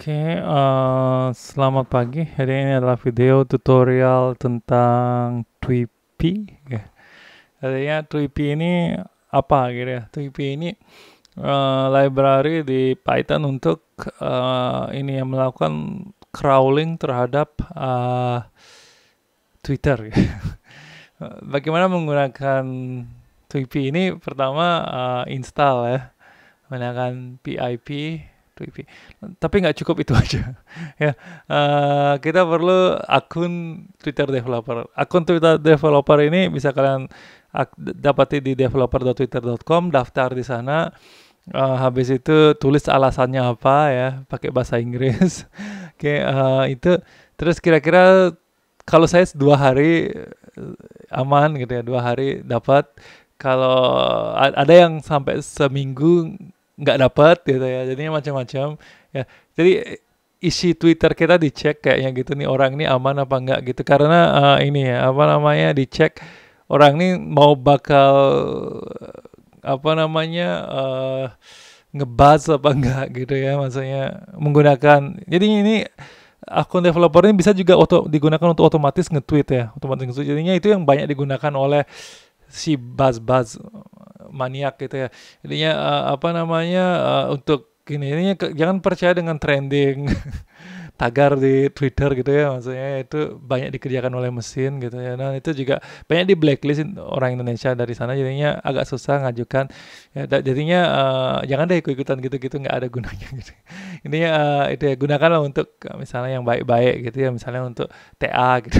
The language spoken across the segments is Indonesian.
Selamat pagi. Hari ini adalah video tutorial tentang Tweepy. Ya. Artinya Tweepy ini apa gitu ya? Tweepy ini library di Python untuk ini yang melakukan crawling terhadap Twitter. Bagaimana menggunakan Tweepy ini? Pertama install ya, menggunakan pip Tweepy. Tapi nggak cukup itu aja. Ya, kita perlu akun Twitter developer. Akun Twitter developer ini bisa kalian dapati di developer.twitter.com, daftar di sana. Habis itu tulis alasannya apa ya, pakai bahasa Inggris. Itu terus kira-kira kalau saya 2 hari aman gitu ya, 2 hari dapat. Kalau ada yang sampai seminggu nggak dapat gitu ya, jadinya macam-macam ya. Jadi isi Twitter kita dicek kayaknya gitu nih, orang ini aman apa enggak gitu, karena ini ya apa namanya, dicek orang ini mau bakal apa namanya ngebuzz apa enggak gitu ya, maksudnya menggunakan. Jadi ini akun developer ini bisa juga digunakan untuk otomatis nge-tweet ya, otomatis nge-tweet. Jadinya itu yang banyak digunakan oleh si buzz maniak gitu ya. Jadinya apa namanya, untuk ini jangan percaya dengan trending tagar di Twitter gitu ya, maksudnya itu banyak dikerjakan oleh mesin gitu ya. Nah itu juga banyak di blacklist orang Indonesia dari sana, jadinya agak susah ngajukan ya. Jadinya jangan deh ikut-ikutan gitu-gitu, nggak ada gunanya gitu. Intinya itu ya, gunakanlah untuk misalnya yang baik-baik gitu ya, misalnya untuk TA gitu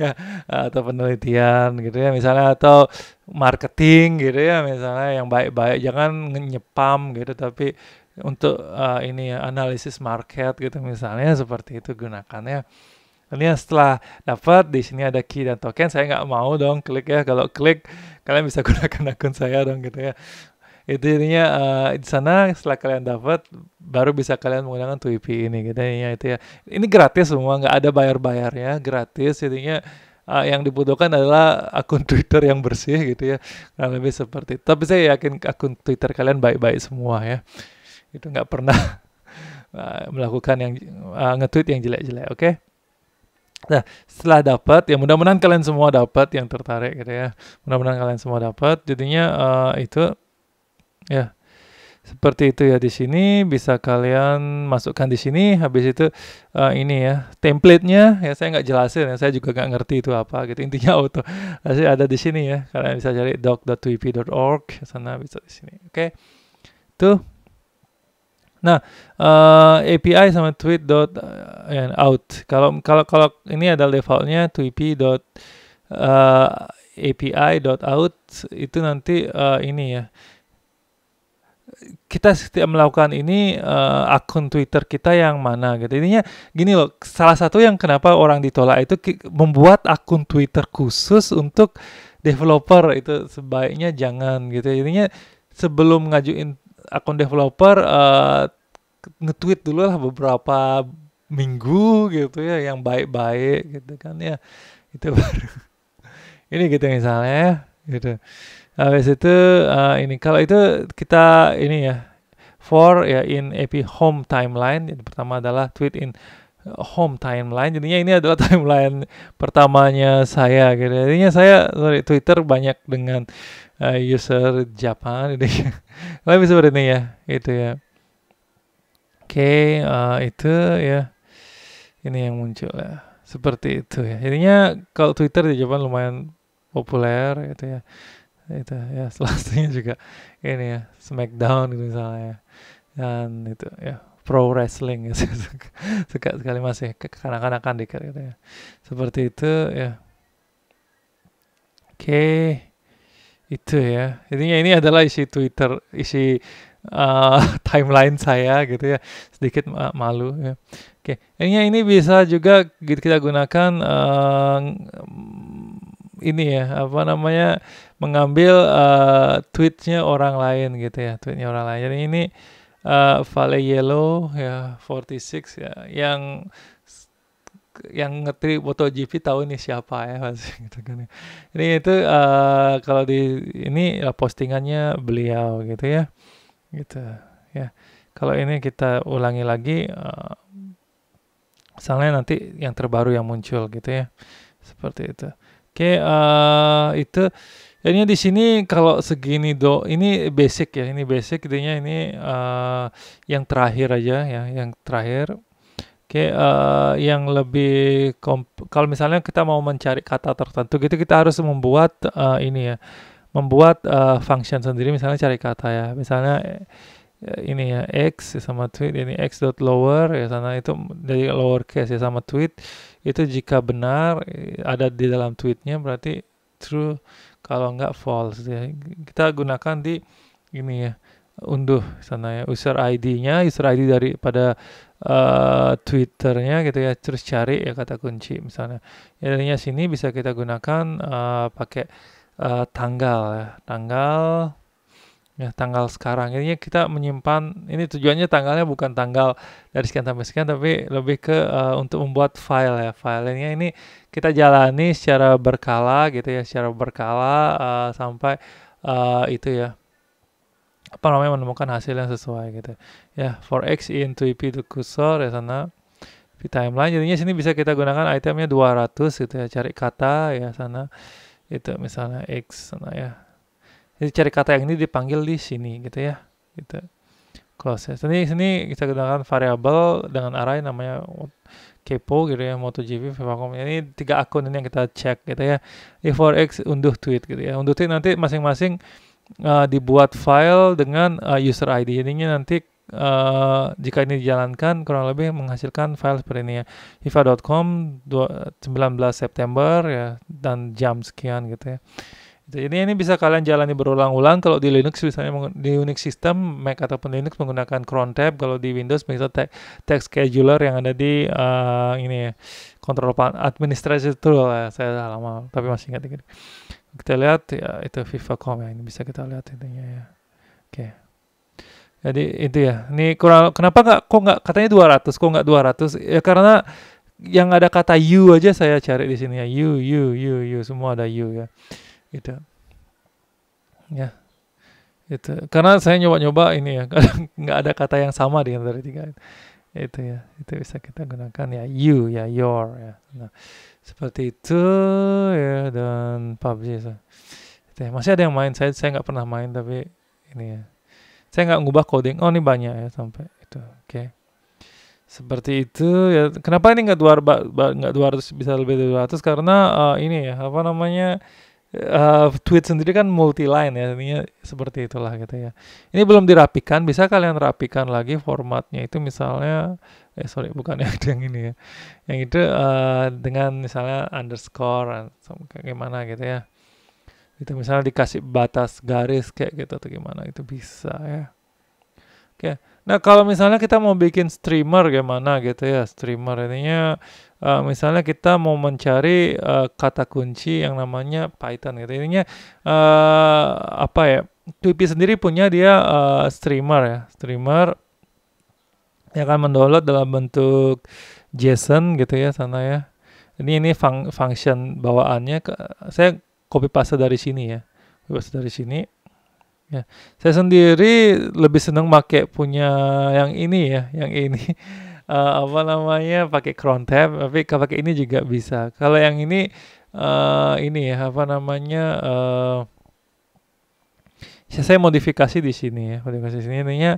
ya, atau penelitian gitu ya misalnya, atau marketing gitu ya misalnya, yang baik-baik, jangan nyepam gitu, tapi untuk ini ya, analisis market gitu misalnya, seperti itu gunakannya. Ini setelah dapat, di sini ada key dan token, saya nggak mau dong klik ya. Kalau klik kalian bisa gunakan akun saya dong gitu ya. Itu intinya di sana setelah kalian dapat baru bisa kalian menggunakan Tweepy ini gitu ya. Itu ya. Ini gratis semua, nggak ada bayar-bayarnya, gratis. Jadinya yang dibutuhkan adalah akun Twitter yang bersih gitu ya. Kurang lebih seperti itu. Tapi saya yakin akun Twitter kalian baik-baik semua ya. Itu nggak pernah melakukan yang nge-tweet yang jelek-jelek, oke? Nah, setelah dapat, ya mudah-mudahan kalian semua dapat yang tertarik gitu ya. Mudah-mudahan kalian semua dapat. Jadinya itu ya seperti itu ya. Di sini bisa kalian masukkan di sini. Habis itu ini ya template-nya ya, saya nggak jelasin ya, saya juga nggak ngerti itu apa gitu. Intinya auto ada di sini ya. Kalian bisa cari doc.tweepy.org, sana bisa di sini, oke? Tuh. Nah, API sama tweet.out. Kalau ini adalah defaultnya tweepy.api.out, itu nanti ini ya. Kita setiap melakukan ini akun Twitter kita yang mana gitu. Intinya gini loh, salah satu yang kenapa orang ditolak itu membuat akun Twitter khusus untuk developer, itu sebaiknya jangan gitu. Intinya sebelum ngajuin akun developer, nge-tweet dulu lah beberapa minggu gitu ya, yang baik-baik gitu kan ya, itu baru ini gitu misalnya ya, gitu. Habis itu ini kalau itu kita ini ya, for ya in AP home timeline. Yang pertama adalah tweet in home timeline. Jadinya ini adalah timeline pertamanya saya gitu. Jadinya saya Twitter banyak dengan user Japan gitu ya. Lebih seperti ini ya, itu ya. Oke, itu ya, ini yang muncul ya, seperti itu ya. Jadinya kalau Twitter di Jepang lumayan populer gitu ya. Itu ya, selanjutnya juga ini ya, Smackdown gitu misalnya ya. Dan itu ya, pro wrestling ya. Suka sekali, masih kekanak-kanakan dikit gitu ya. Seperti itu ya. Oke, itu ya. Intinya ini adalah isi Twitter, isi timeline saya gitu ya. Sedikit malu ya. Oke, ini bisa juga kita gunakan ini ya, apa namanya, mengambil tweetnya orang lain gitu ya, tweetnya orang lain. Jadi ini Vale Yellow ya 46 ya, yang ngetweet MotoGP tahu nih siapa ya pasti gitu kan. Ini itu kalau di ini postingannya beliau gitu ya, gitu ya. Kalau ini kita ulangi lagi, misalnya nanti yang terbaru yang muncul gitu ya, seperti itu. Oke, itu jadinya di sini kalau segini ini basic ya, ini basic, intinya ini yang terakhir aja ya, yang terakhir. Oke, yang lebih kalau misalnya kita mau mencari kata tertentu gitu, kita harus membuat ini ya, membuat function sendiri, misalnya cari kata ya, misalnya ini ya x sama tweet, ini x dot lower ya, sana itu dari lowercase ya, sama tweet itu jika benar ada di dalam tweetnya berarti true, kalau enggak false ya. Kita gunakan di ini ya, unduh sana ya, user ID daripada Twitternya gitu ya, terus cari ya kata kunci misalnya. Jadinya sini bisa kita gunakan pakai tanggal ya, tanggal sekarang. Ini kita menyimpan, ini tujuannya tanggalnya bukan tanggal dari sekian sampai sekian, tapi lebih ke untuk membuat file ya. Filenya ini kita jalani secara berkala gitu ya, secara berkala sampai itu ya, apa namanya, menemukan hasil yang sesuai gitu ya. For x in 2p to cursor ya, sana di timeline. Jadinya sini bisa kita gunakan itemnya 200 gitu ya, cari kata ya sana, itu misalnya x sana ya. Jadi cari kata yang ini dipanggil di sini gitu ya, gitu. Close ya. Sini kita gunakan variabel dengan array namanya kepo gitu ya, MotoGP, Vivacom. Ini 3 akun ini yang kita cek gitu ya. For x unduh tweet gitu ya. Unduh tweet nanti masing-masing dibuat file dengan user ID. Jadinya nanti jika ini dijalankan kurang lebih menghasilkan file seperti ini ya. Viva.com 19 September ya, dan jam sekian gitu ya. Jadi ini bisa kalian jalani berulang-ulang. Kalau di Linux misalnya, di Unix system, Mac ataupun Linux menggunakan cron tab. Kalau di Windows misalnya text scheduler yang ada di ini ya, control administrator tool ya. Saya lama tapi masih ingat ini. Kita lihat ya, itu Vivacom ya, ini bisa kita lihat intinya ya. Oke. Jadi itu ya. Ini kurang, kenapa kok nggak katanya 200, kok nggak 200? Ya karena yang ada kata you aja saya cari di sini ya. You semua ada you ya. Gitu ya, itu karena saya nyoba ini ya, kadang nggak ada kata yang sama di antara tiga itu ya. Itu bisa kita gunakan ya, you ya, your ya. Nah seperti itu ya. Dan PUBG itu ya. Masih ada yang main, saya nggak pernah main, tapi ini ya, saya nggak ngubah coding. Oh ini banyak ya sampai itu. Oke. Seperti itu ya. Kenapa ini nggak 200, bisa lebih dari 200? Karena ini ya, apa namanya, tweet sendiri kan multi line ya, intinya seperti itulah gitu ya. Ini belum dirapikan, bisa kalian rapikan lagi formatnya itu, misalnya bukan yang ini ya, yang itu dengan misalnya underscore kayak gimana gitu ya, itu misalnya dikasih batas garis kayak gitu atau gimana, itu bisa ya. Oke. Nah kalau misalnya kita mau bikin streamer gimana gitu ya, streamer ininya misalnya kita mau mencari kata kunci yang namanya Python gitu. Ininya apa ya? Twipi sendiri punya dia streamer ya, streamer yang akan mendownload dalam bentuk JSON gitu ya sana ya. Ini function bawaannya. Saya copy paste dari sini ya, copy paste dari sini. Ya, saya sendiri lebih senang pakai punya yang ini ya, yang ini apa namanya, pakai cron tab, tapi kalau pakai ini juga bisa. Kalau yang ini ya, apa namanya, saya modifikasi di sini ya, modifikasi di sini intinya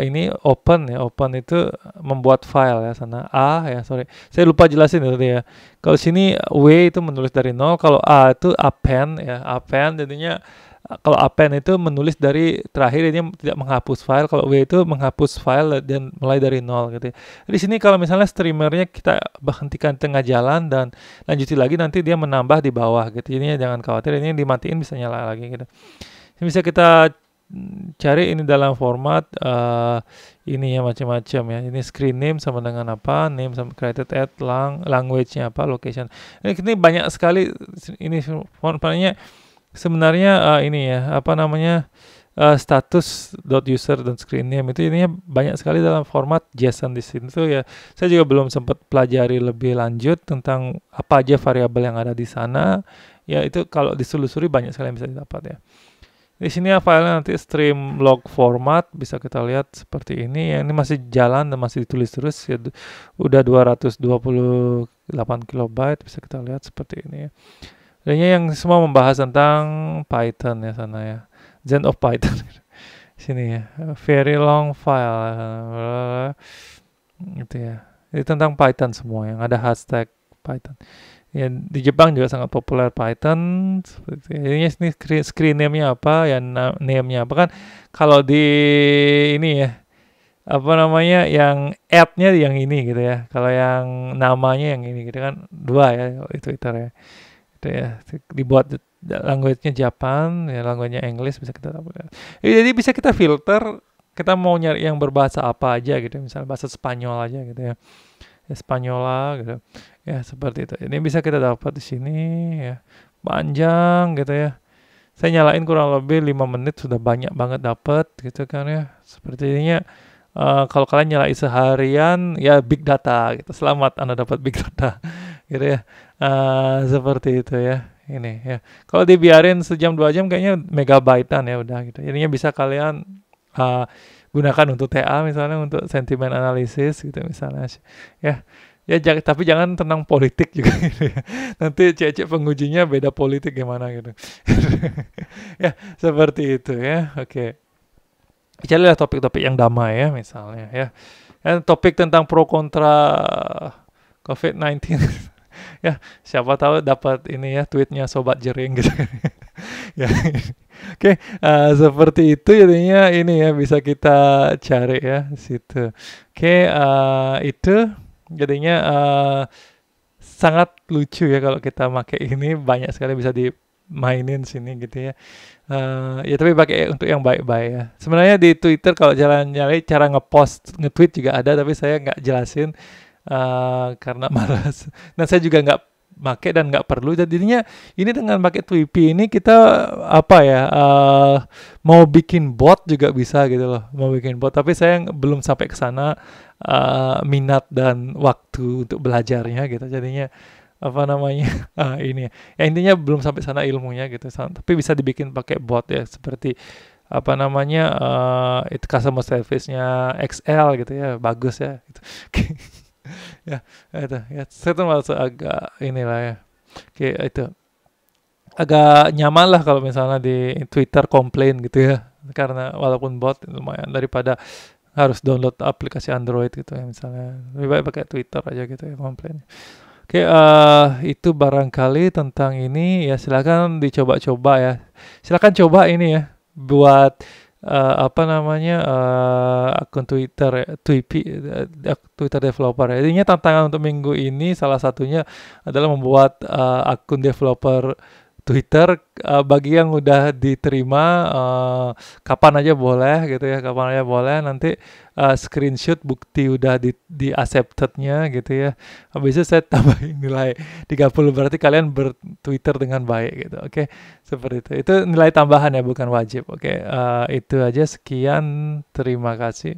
ini open ya, open itu membuat file ya sana. Ya sorry, saya lupa jelasin itu ya. Kalau sini W itu menulis dari 0, kalau A itu append ya, append jadinya. Kalau append itu menulis dari terakhir, ini tidak menghapus file. Kalau W itu menghapus file dan mulai dari 0 gitu ya. Di sini kalau misalnya streamernya kita hentikan tengah jalan dan lanjuti lagi, nanti dia menambah di bawah gitu. Ini jangan khawatir, ini dimatiin bisa nyala lagi gitu. Ini bisa kita cari ini dalam format ini ya, macam-macam ya. Ini screen name sama dengan apa, name sama created at, language-nya apa, location. Ini banyak sekali ini formatnya. Sebenarnya ini ya, apa namanya, status .user dan screen name itu ininya banyak sekali dalam format JSON di sini tuh ya. Saya juga belum sempat pelajari lebih lanjut tentang apa aja variabel yang ada di sana. Ya itu kalau ditelusuri banyak sekali yang bisa didapat ya. Di sini ya filenya nanti stream log format, bisa kita lihat seperti ini. Ya, ini masih jalan dan masih ditulis terus ya, udah 228 kilobyte, bisa kita lihat seperti ini ya. Ini yang semua membahas tentang Python ya sana ya. Gen of Python. Sini ya. Very long file. Gitu ya. Ini tentang Python semua yang ada hashtag Python. Ya, di Jepang juga sangat populer Python. Seperti ini screen name-nya apa, ya name-nya apa kan? Kalau di ini ya, apa namanya, yang add-nya yang ini gitu ya. Kalau yang namanya yang ini gitu kan, dua ya itu Twitter ya. Itu ya, dibuat language-nya Japan, ya language-nya English bisa kita tampilkan. Jadi bisa kita filter, kita mau nyari yang berbahasa apa aja gitu, misalnya bahasa Spanyol aja gitu ya. Espanyola gitu. Ya, seperti itu. Ini bisa kita dapat di sini ya. Panjang gitu ya. Saya nyalain kurang lebih 5 menit sudah banyak banget dapat gitu kan ya. Sepertinya kalau kalian nyalain seharian ya big data gitu. Selamat Anda dapat big data gitu ya. Seperti itu ya. Ini ya. Kalau dibiarin sejam 2 jam kayaknya megabaitan ya udah gitu. Jadinya bisa kalian gunakan untuk TA misalnya, untuk sentimen analisis gitu misalnya ya. Ya tapi jangan tentang politik juga gitu ya. Nanti cek pengujinya beda politik gimana gitu. Ya seperti itu ya. Oke, carilah topik-topik yang damai ya misalnya ya. Dan topik tentang pro kontra COVID-19 ya, siapa tahu dapat ini ya, tweetnya Sobat Jering gitu. Ya. Oke, seperti itu jadinya ini ya, bisa kita cari ya situ. Oke, itu jadinya sangat lucu ya kalau kita pakai ini, banyak sekali bisa dimainin sini gitu ya. Ya tapi pakai untuk yang baik-baik ya. Sebenarnya di Twitter kalau jalan nyari cara ngepost, nge-tweet juga ada, tapi saya nggak jelasin karena malas. Nah saya juga nggak pakai dan nggak perlu. Jadinya ini dengan pakai Tweepy ini kita apa ya, mau bikin bot juga bisa gitu loh, mau bikin bot. Tapi saya belum sampai ke sana minat dan waktu untuk belajarnya gitu. Jadinya apa namanya ini ya, intinya belum sampai sana ilmunya gitu. Tapi bisa dibikin pakai bot ya, seperti apa namanya itu customer service-nya XL gitu ya, bagus ya gitu. Ya itu ya, saya tuh masuk agak inilah ya, oke itu agak nyaman lah kalau misalnya di Twitter komplain gitu ya, karena walaupun bot lumayan daripada harus download aplikasi Android gitu ya misalnya, lebih baik pakai Twitter aja gitu ya komplain. Oke, itu barangkali tentang ini ya, silakan dicoba-coba ya, silakan coba ini ya buat apa namanya akun Twitter ya, Twitter developer ya. Intinya tantangan untuk minggu ini salah satunya adalah membuat akun developer Twitter bagi yang udah diterima, kapan aja boleh gitu ya, kapan aja boleh, nanti screenshot bukti udah di acceptednya gitu ya. Habis itu saya tambahin nilai 30, berarti kalian bertwitter dengan baik gitu. Oke, seperti itu. Itu nilai tambahan ya, bukan wajib. Oke, itu aja, sekian, terima kasih.